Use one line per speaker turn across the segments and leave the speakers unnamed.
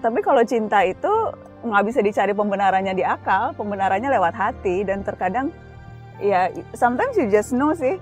tapi kalau cinta itu nggak bisa dicari pembenarannya di akal, pembenarannya lewat hati, dan terkadang ya sometimes you just know sih.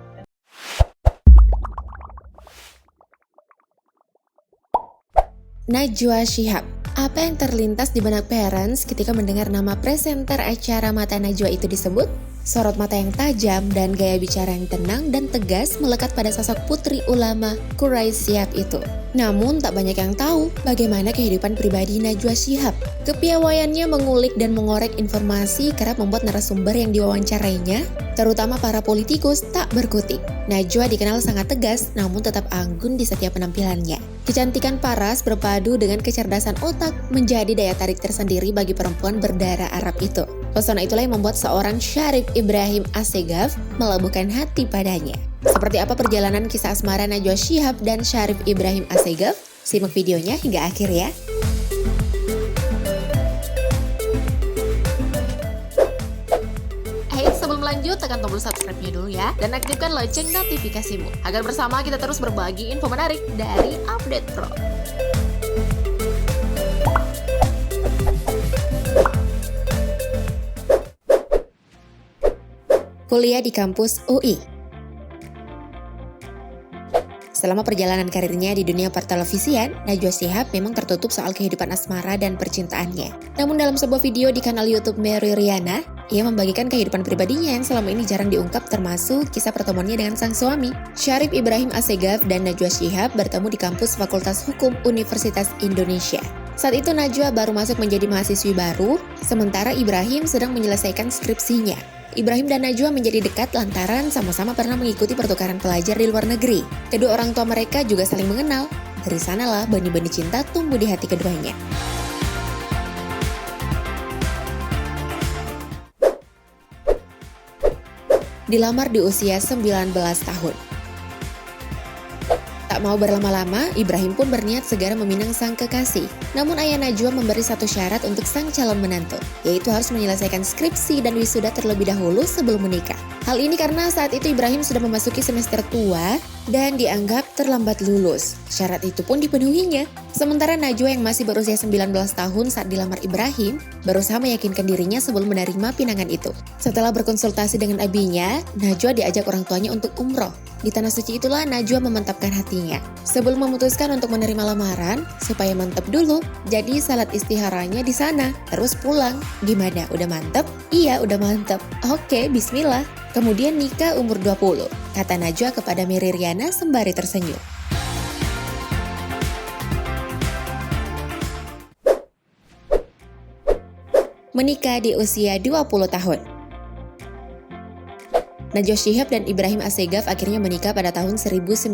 Najwa Shihab. Apa yang terlintas di benak parents ketika mendengar nama presenter acara Mata Najwa itu disebut? Sorot mata yang tajam dan gaya bicara yang tenang dan tegas melekat pada sosok putri ulama Quraish Shihab itu. Namun tak banyak yang tahu bagaimana kehidupan pribadi Najwa Shihab. Kepiawaiannya mengulik dan mengorek informasi kerap membuat narasumber yang diwawancarainya, terutama para politikus, tak berkutik. Najwa dikenal sangat tegas namun tetap anggun di setiap penampilannya. Kecantikan paras berpadu dengan kecerdasan otak menjadi daya tarik tersendiri bagi perempuan berdarah Arab itu. Pesona itulah yang membuat seorang Syarif Ibrahim Assegaf melabuhkan hati padanya. Seperti apa perjalanan kisah asmara Najwa Shihab dan Syarif Ibrahim Assegaf? Simak videonya hingga akhir ya. Sebelum lanjut, tekan tombol subscribe-nya dulu ya, dan aktifkan lonceng notifikasimu, agar bersama kita terus berbagi info menarik dari Update Pro. Kuliah di kampus UI. Selama perjalanan karirnya di dunia pertelevisian, Najwa Shihab memang tertutup soal kehidupan asmara dan percintaannya. Namun dalam sebuah video di kanal YouTube Mary Riana, ia membagikan kehidupan pribadinya yang selama ini jarang diungkap, termasuk kisah pertemuannya dengan sang suami. Syarif Ibrahim Assegaf dan Najwa Shihab bertemu di kampus Fakultas Hukum Universitas Indonesia. Saat itu Najwa baru masuk menjadi mahasiswi baru, sementara Ibrahim sedang menyelesaikan skripsinya. Ibrahim dan Najwa menjadi dekat lantaran sama-sama pernah mengikuti pertukaran pelajar di luar negeri. Kedua orang tua mereka juga saling mengenal. Dari sanalah benih-benih cinta tumbuh di hati keduanya. Dilamar di usia 19 tahun. Tak mau berlama-lama, Ibrahim pun berniat segera meminang sang kekasih. Namun ayah Najwa memberi satu syarat untuk sang calon menantu, yaitu harus menyelesaikan skripsi dan wisuda terlebih dahulu sebelum menikah. Hal ini karena saat itu Ibrahim sudah memasuki semester tua dan dianggap terlambat lulus. Syarat itu pun dipenuhinya. Sementara Najwa yang masih berusia 19 tahun saat dilamar Ibrahim, berusaha meyakinkan dirinya sebelum menerima pinangan itu. Setelah berkonsultasi dengan abinya, Najwa diajak orang tuanya untuk umroh. Di tanah suci itulah Najwa memantapkan hatinya. Sebelum memutuskan untuk menerima lamaran, supaya mantap dulu, jadi salat istikharanya di sana, terus pulang. Gimana, udah mantep? Iya, udah mantep. Oke, bismillah. Kemudian nikah umur 20, kata Najwa kepada Mary Riana sembari tersenyum. Menikah di usia 20 tahun. Najwa Shihab dan Ibrahim Assegaf akhirnya menikah pada tahun 1997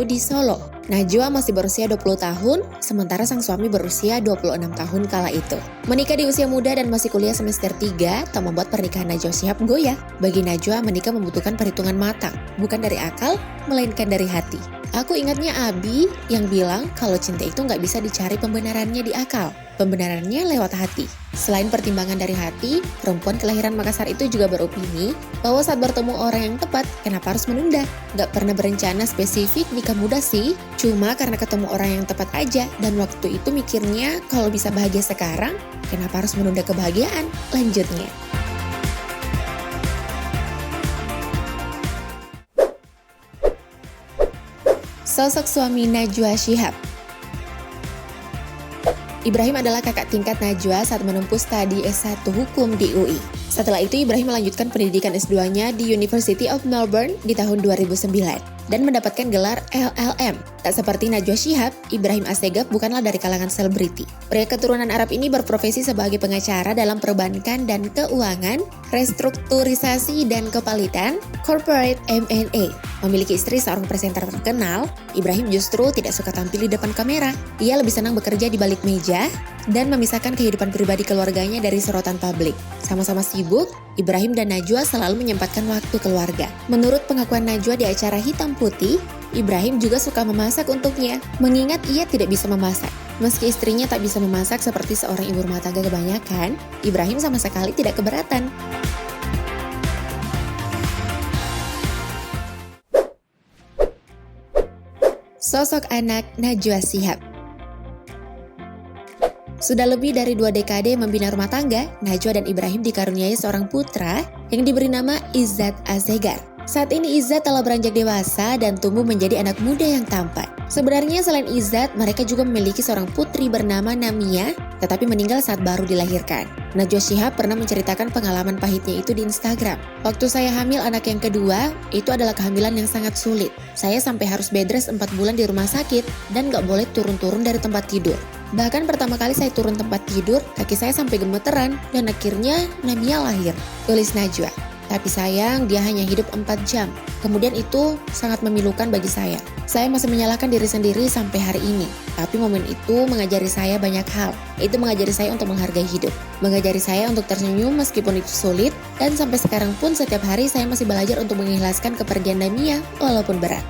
di Solo. Najwa masih berusia 20 tahun, sementara sang suami berusia 26 tahun kala itu. Menikah di usia muda dan masih kuliah semester 3 tak membuat pernikahan Najwa Shihab goyah. Bagi Najwa, menikah membutuhkan perhitungan matang, bukan dari akal, melainkan dari hati. Aku ingatnya Abi yang bilang kalau cinta itu nggak bisa dicari pembenarannya di akal. Pembenarannya lewat hati. Selain pertimbangan dari hati, perempuan kelahiran Makassar itu juga beropini bahwa saat bertemu orang yang tepat, kenapa harus menunda? Gak pernah berencana spesifik nikah muda sih, cuma karena ketemu orang yang tepat aja. Dan waktu itu mikirnya kalau bisa bahagia sekarang, kenapa harus menunda kebahagiaan? Lanjutnya. Sosok suami Najwa Shihab. Ibrahim adalah kakak tingkat Najwa saat menempuh studi S1 Hukum di UI. Setelah itu Ibrahim melanjutkan pendidikan S2-nya di University of Melbourne di tahun 2009 dan mendapatkan gelar LLM. Tak seperti Najwa Shihab, Ibrahim Assegaf bukanlah dari kalangan selebriti. Pria keturunan Arab ini berprofesi sebagai pengacara dalam perbankan dan keuangan, restrukturisasi dan kepalitan, corporate M&A. Memiliki istri seorang presenter terkenal, Ibrahim justru tidak suka tampil di depan kamera. Ia lebih senang bekerja di balik meja dan memisahkan kehidupan pribadi keluarganya dari sorotan publik. Sama-sama sibuk, Ibrahim dan Najwa selalu menyempatkan waktu keluarga. Menurut pengakuan Najwa di acara Hitam Putih, Ibrahim juga suka memasak untuknya, mengingat ia tidak bisa memasak. Meski istrinya tak bisa memasak seperti seorang ibu rumah tangga kebanyakan, Ibrahim sama sekali tidak keberatan. Sosok anak Najwa Shihab. Sudah lebih dari 2 dekade membina rumah tangga, Najwa dan Ibrahim dikaruniai seorang putra yang diberi nama Izzat Azegar. Saat ini Izzat telah beranjak dewasa dan tumbuh menjadi anak muda yang tampan. Sebenarnya selain Izzat, mereka juga memiliki seorang putri bernama Namia, tetapi meninggal saat baru dilahirkan. Najwa Shihab pernah menceritakan pengalaman pahitnya itu di Instagram. Waktu saya hamil anak yang kedua, itu adalah kehamilan yang sangat sulit. Saya sampai harus bed rest 4 bulan di rumah sakit dan gak boleh turun-turun dari tempat tidur. Bahkan pertama kali saya turun tempat tidur, kaki saya sampai gemeteran dan akhirnya Namia lahir, tulis Najwa. Tapi sayang, dia hanya hidup 4 jam. Kemudian itu sangat memilukan bagi saya. Saya masih menyalahkan diri sendiri sampai hari ini. Tapi momen itu mengajari saya banyak hal. Itu mengajari saya untuk menghargai hidup. Mengajari saya untuk tersenyum meskipun itu sulit. Dan sampai sekarang pun setiap hari saya masih belajar untuk mengikhlaskan kepergian Namia walaupun berat.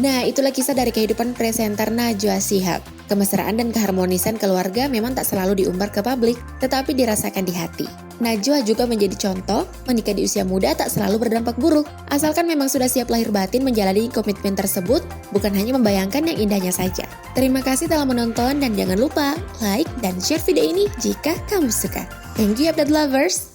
Nah, itulah kisah dari kehidupan presenter Najwa Shihab. Kemesraan dan keharmonisan keluarga memang tak selalu diumbar ke publik, tetapi dirasakan di hati. Najwa juga menjadi contoh, menikah di usia muda tak selalu berdampak buruk. Asalkan memang sudah siap lahir batin menjalani komitmen tersebut, bukan hanya membayangkan yang indahnya saja. Terima kasih telah menonton dan jangan lupa like dan share video ini jika kamu suka. Thank you update lovers!